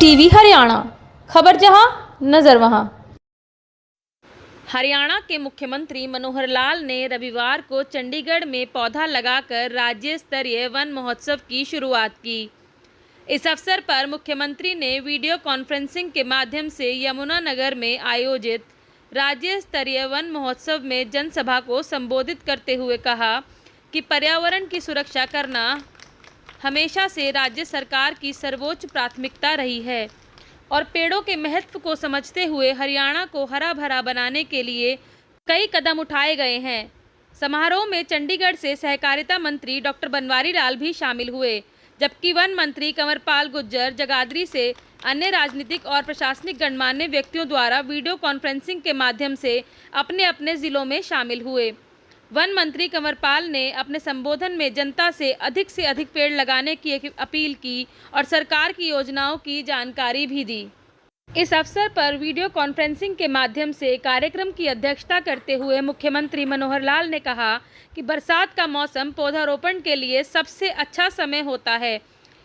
TV Haryana, खबर जहां नजर वहां। हरियाणा के मुख्यमंत्री मनोहर लाल ने रविवार को चंडीगढ़ में पौधा लगाकर राज्य स्तरीय वन महोत्सव की शुरुआत की। इस अवसर पर मुख्यमंत्री ने वीडियो कॉन्फ्रेंसिंग के माध्यम से यमुनानगर में आयोजित राज्य स्तरीय वन महोत्सव में जनसभा को संबोधित करते हुए कहा कि पर्यावरण की सुरक्षा करना हमेशा से राज्य सरकार की सर्वोच्च प्राथमिकता रही है और पेड़ों के महत्व को समझते हुए हरियाणा को हरा भरा बनाने के लिए कई कदम उठाए गए हैं। समारोह में चंडीगढ़ से सहकारिता मंत्री डॉक्टर बनवारी लाल भी शामिल हुए, जबकि वन मंत्री कंवरपाल गुर्जर, जगाधरी से अन्य राजनीतिक और प्रशासनिक गणमान्य व्यक्तियों द्वारा वीडियो कॉन्फ्रेंसिंग के माध्यम से अपने अपने जिलों में शामिल हुए। वन मंत्री कंवरपाल ने अपने संबोधन में जनता से अधिक पेड़ लगाने की अपील की और सरकार की योजनाओं की जानकारी भी दी। इस अवसर पर वीडियो कॉन्फ्रेंसिंग के माध्यम से कार्यक्रम की अध्यक्षता करते हुए मुख्यमंत्री मनोहर लाल ने कहा कि बरसात का मौसम पौधारोपण के लिए सबसे अच्छा समय होता है,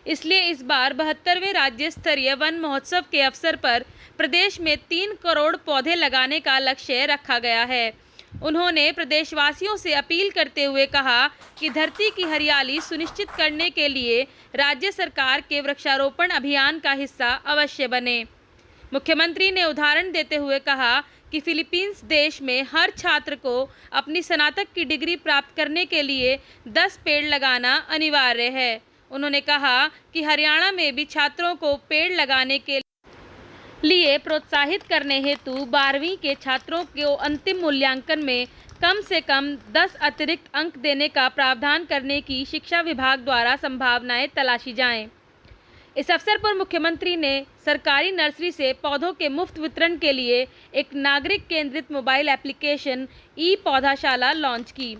इसलिए इस बार 72वें राज्य स्तरीय वन महोत्सव के अवसर पर प्रदेश में 3 करोड़ पौधे लगाने का लक्ष्य रखा गया है। उन्होंने प्रदेशवासियों से अपील करते हुए कहा कि धरती की हरियाली सुनिश्चित करने के लिए राज्य सरकार के वृक्षारोपण अभियान का हिस्सा अवश्य बने। मुख्यमंत्री ने उदाहरण देते हुए कहा कि फिलीपींस देश में हर छात्र को अपनी स्नातक की डिग्री प्राप्त करने के लिए 10 पेड़ लगाना अनिवार्य है। उन्होंने कहा कि हरियाणा में भी छात्रों को पेड़ लगाने के लिए प्रोत्साहित करने हेतु 12वीं के छात्रों को अंतिम मूल्यांकन में कम से कम 10 अतिरिक्त अंक देने का प्रावधान करने की शिक्षा विभाग द्वारा संभावनाएं तलाशी जाएं। इस अवसर पर मुख्यमंत्री ने सरकारी नर्सरी से पौधों के मुफ्त वितरण के लिए एक नागरिक केंद्रित मोबाइल एप्लीकेशन ई पौधाशाला लॉन्च की।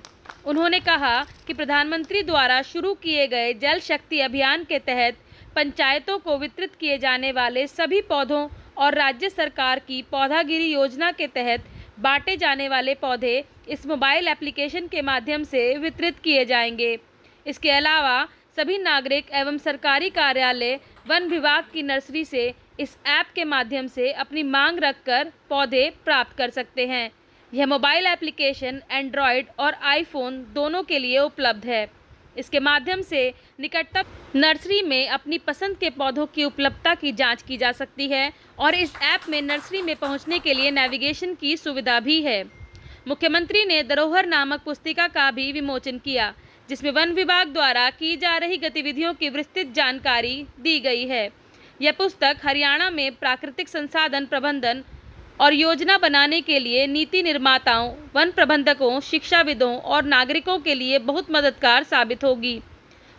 उन्होंने कहा कि प्रधानमंत्री द्वारा शुरू किए गए जल शक्ति अभियान के तहत पंचायतों को वितरित किए जाने वाले सभी पौधों और राज्य सरकार की पौधागिरी योजना के तहत बांटे जाने वाले पौधे इस मोबाइल एप्लीकेशन के माध्यम से वितरित किए जाएंगे। इसके अलावा सभी नागरिक एवं सरकारी कार्यालय वन विभाग की नर्सरी से इस ऐप के माध्यम से अपनी मांग रखकर पौधे प्राप्त कर सकते हैं। यह मोबाइल एप्लीकेशन एंड्रॉयड और आईफोन दोनों के लिए उपलब्ध है। इसके माध्यम से निकटतम नर्सरी में अपनी पसंद के पौधों की उपलब्धता की जांच की जा सकती है और इस ऐप में नर्सरी में पहुंचने के लिए नेविगेशन की सुविधा भी है। मुख्यमंत्री ने धरोहर नामक पुस्तिका का भी विमोचन किया, जिसमें वन विभाग द्वारा की जा रही गतिविधियों की विस्तृत जानकारी दी गई है। यह पुस्तक हरियाणा में प्राकृतिक संसाधन प्रबंधन और योजना बनाने के लिए नीति निर्माताओं, वन प्रबंधकों, शिक्षाविदों और नागरिकों के लिए बहुत मददगार साबित होगी।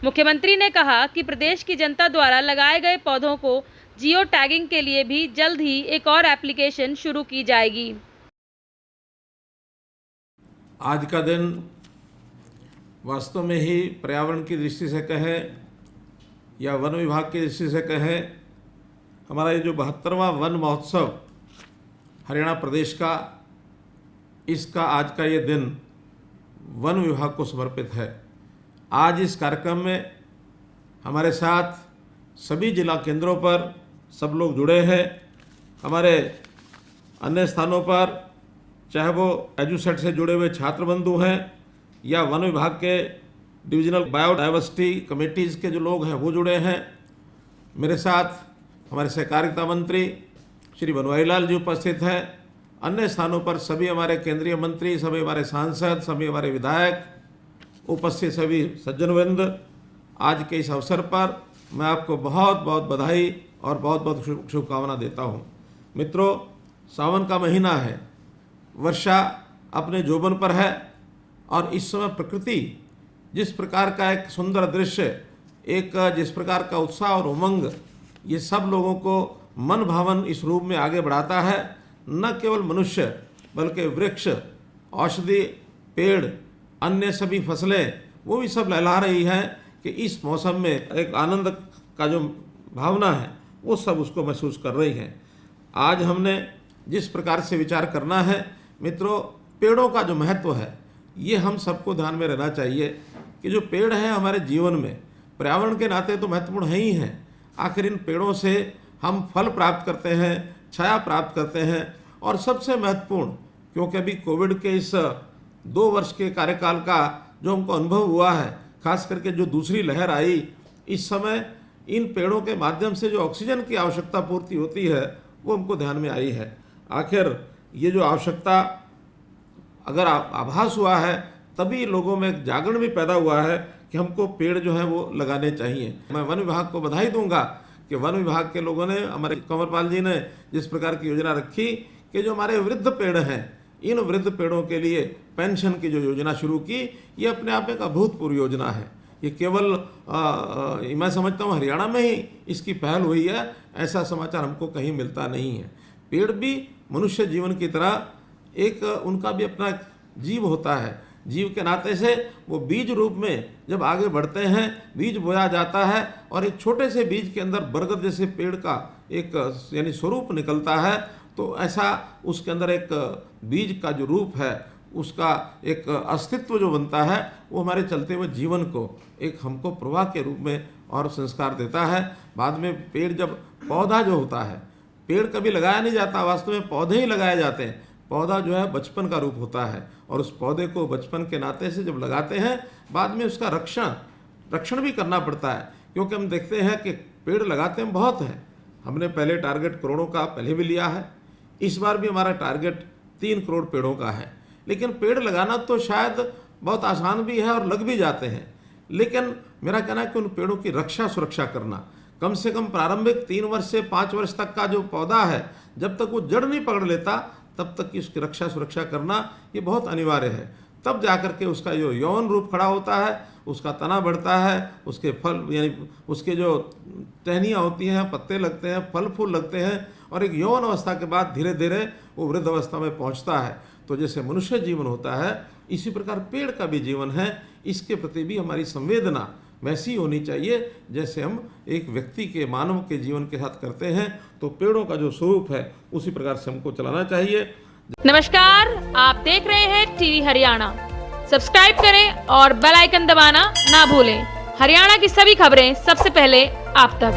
मुख्यमंत्री ने कहा कि प्रदेश की जनता द्वारा लगाए गए पौधों को जियो टैगिंग के लिए भी जल्द ही एक और एप्लीकेशन शुरू की जाएगी। आज का दिन वास्तव में ही पर्यावरण की दृष्टि से कहें या वन विभाग की दृष्टि से कहें, हमारा ये जो 72वां वन महोत्सव हरियाणा प्रदेश का, इसका आज का ये दिन वन विभाग को समर्पित है। आज इस कार्यक्रम में हमारे साथ सभी जिला केंद्रों पर सब लोग जुड़े हैं। हमारे अन्य स्थानों पर चाहे वो एजुसेट से जुड़े हुए छात्र बंधु हैं या वन विभाग के डिविजनल बायोडाइवर्सिटी कमेटीज़ के जो लोग हैं वो जुड़े हैं। मेरे साथ हमारे सहकारिता मंत्री श्री बनवारी लाल जी उपस्थित हैं। अन्य स्थानों पर सभी हमारे केंद्रीय मंत्री, सभी हमारे सांसद, सभी हमारे विधायक, उपस्थित सभी सज्जनवृंद, आज के इस अवसर पर मैं आपको बहुत बहुत बधाई और बहुत बहुत शुभकामना देता हूँ। मित्रों, सावन का महीना है, वर्षा अपने जोबन पर है और इस समय प्रकृति जिस प्रकार का एक सुंदर दृश्य, एक जिस प्रकार का उत्साह और उमंग, ये सब लोगों को मन भावन इस रूप में आगे बढ़ाता है। न केवल मनुष्य बल्कि वृक्ष, औषधि, पेड़, अन्य सभी फसलें वो भी सब लहला रही हैं कि इस मौसम में एक आनंद का जो भावना है वो सब उसको महसूस कर रही हैं। आज हमने जिस प्रकार से विचार करना है मित्रों, पेड़ों का जो महत्व है ये हम सबको ध्यान में रहना चाहिए कि जो पेड़ हैं हमारे जीवन में पर्यावरण के नाते तो महत्वपूर्ण है ही हैं। आखिर इन पेड़ों से हम फल प्राप्त करते हैं, छाया प्राप्त करते हैं। और सबसे महत्वपूर्ण, क्योंकि अभी कोविड के इस 2 वर्ष के कार्यकाल का जो हमको अनुभव हुआ है, खास करके जो दूसरी लहर आई, इस समय इन पेड़ों के माध्यम से जो ऑक्सीजन की आवश्यकता पूर्ति होती है वो हमको ध्यान में आई है। आखिर ये जो आवश्यकता अगर आभास हुआ है, तभी लोगों में एक जागरण भी पैदा हुआ है कि हमको पेड़ जो हैं वो लगाने चाहिए। मैं वन विभाग को बधाई दूंगा कि वन विभाग के लोगों ने, हमारे कंवरपाल जी ने जिस प्रकार की योजना रखी कि जो हमारे वृद्ध पेड़ हैं, इन वृद्ध पेड़ों के लिए पेंशन की जो योजना शुरू की, ये अपने आप में एक अभूतपूर्व योजना है। ये केवल मैं समझता हूँ हरियाणा में ही इसकी पहल हुई है, ऐसा समाचार हमको कहीं मिलता नहीं है। पेड़ भी मनुष्य जीवन की तरह एक उनका भी अपना जीव होता है। जीव के नाते से वो बीज रूप में जब आगे बढ़ते हैं, बीज बोया जाता है और एक छोटे से बीज के अंदर बरगद जैसे पेड़ का एक यानी स्वरूप निकलता है। तो ऐसा उसके अंदर एक बीज का जो रूप है, उसका एक अस्तित्व जो बनता है, वो हमारे चलते हुए जीवन को एक हमको प्रवाह के रूप में और संस्कार देता है। बाद में पेड़ जब पौधा जो होता है, पेड़ कभी लगाया नहीं जाता, वास्तव में पौधे ही लगाए जाते हैं। पौधा जो है बचपन का रूप होता है और उस पौधे को बचपन के नाते से जब लगाते हैं, बाद में उसका रक्षण भी करना पड़ता है। क्योंकि हम देखते हैं कि पेड़ लगाते हैं बहुत हैं। हमने पहले टारगेट करोड़ों का पहले भी लिया है, इस बार भी हमारा टारगेट 3 करोड़ पेड़ों का है। लेकिन पेड़ लगाना तो शायद बहुत आसान भी है और लग भी जाते हैं, लेकिन मेरा कहना है कि उन पेड़ों की रक्षा सुरक्षा करना, कम से कम प्रारंभिक 3 वर्ष से 5 वर्ष तक का जो पौधा है, जब तक वो जड़ नहीं पकड़ लेता तब तक की उसकी रक्षा सुरक्षा करना ये बहुत अनिवार्य है। तब जाकर के उसका जो यौन रूप खड़ा होता है, उसका तना बढ़ता है, उसके फल यानी उसके जो टहनियाँ होती हैं, पत्ते लगते हैं, फल फूल लगते हैं और एक यौन अवस्था के बाद धीरे धीरे वो वृद्ध अवस्था में पहुंचता है। तो जैसे मनुष्य जीवन होता है, इसी प्रकार पेड़ का भी जीवन है। इसके प्रति भी हमारी संवेदना वैसी होनी चाहिए जैसे हम एक व्यक्ति के, मानव के जीवन के साथ करते हैं। तो पेड़ों का जो स्वरूप है उसी प्रकार से हमको चलाना चाहिए। नमस्कार, आप देख रहे हैं टीवी हरियाणा। सब्सक्राइब करें और बेल आइकन दबाना ना भूलें। हरियाणा की सभी खबरें सबसे पहले आप तक।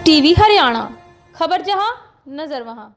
टीवी हरियाणा, खबर जहां नजर वहां।